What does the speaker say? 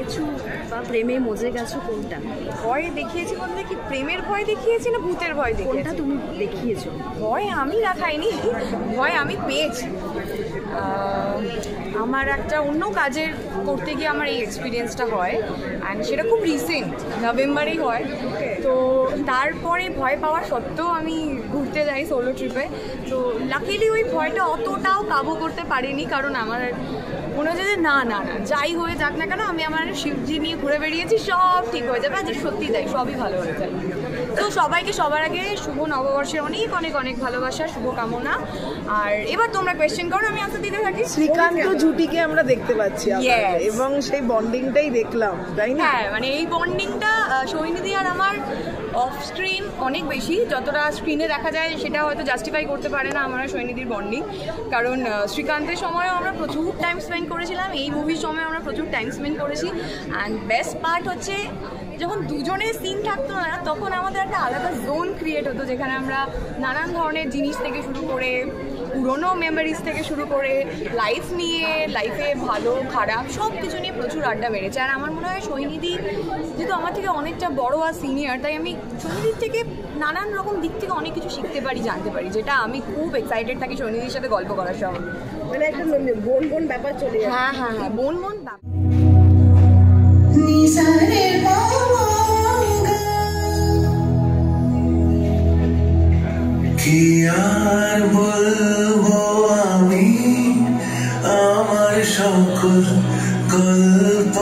কিছু বা প্রেমে মজে গেছো কোনটা? ভয় দেখিয়েছি বলতে কি প্রেমের ভয় দেখিয়েছি না ভূতের ভয় দেখিয়েছি? কোনটা তুমি দেখিয়েছো? ভয় আমি দেখাইনি, ভয় আমি পেয়েছি। আমার একটা অন্য কাজের করতে গিয়ে আমার এই এক্সপিরিয়েন্সটা হয়, অ্যান্ড সেটা খুব রিসেন্ট, নভেম্বরেই হয়। তো তারপরে ভয় পাওয়া সত্ত্বেও আমি ঘুরতে যাই সোলো ট্রিপে। তো লাকিলি ওই ভয়টা অতটাও কাবু করতে পারিনি, কারণ আমার মনে হচ্ছে যে না না না যাই হয়ে যাক না কেন, আমি আমার শিবজি নিয়ে ঘুরে বেরিয়েছি, সব ঠিক হয়ে যাবে। আজ সত্যি তাই, সবই ভালো হয়ে যায়। তো সবাইকে সবার আগে শুভ নববর্ষের অনেক অনেক অনেক ভালোবাসা, শুভকামনা। আর এবার তোমরা কোয়েশ্চেন করো, আমি আনসার দিতে থাকি। শ্রীকান্ত জুটিকে আমরা দেখতে পাচ্ছি এবং সেই বন্ডিংটাই দেখলাম, তাই না? হ্যাঁ, মানে এই বন্ডিংটা সৈনিধি আর আমার অফ স্ক্রিন অনেক বেশি, যতটা স্ক্রিনে দেখা যায় সেটা হয়তো জাস্টিফাই করতে পারে না আমার সৈনিধির বন্ডিং। কারণ শ্রীকান্তের সময়ও আমরা প্রচুর টাইম স্পেন্ড করেছিলাম, এই মুভির সময় আমরা প্রচুর টাইম স্পেন্ড করেছি। অ্যান্ড বেস্ট পার্ট হচ্ছে যখন দুজনের সিন থাকতো না, তখন আমাদের একটা আলাদা জোন ক্রিয়েট হতো, যেখানে আমরা নানান ধরনের জিনিস থেকে শুরু করে পুরোনো মেমোরিজ থেকে শুরু করে লাইফ নিয়ে, লাইফে ভালো খারাপ সব কিছু নিয়ে প্রচুর আড্ডা মেরেছে। আর আমার মনে হয় সৈনিধি যেহেতু আমার থেকে অনেকটা বড় আর সিনিয়র, তাই আমি সৈনিধির থেকে নানান রকম দিক থেকে অনেক কিছু শিখতে পারি, জানতে পারি, যেটা আমি খুব এক্সাইটেড থাকি সৈনিধির সাথে গল্প করার সময়। মানে একটা বোন বোন ব্যাপার চলে যায়। হ্যাঁ হ্যাঁ হ্যাঁ, বোন বোন ব্যাপার। কি আর বলবো আমি আমার সকল গল্প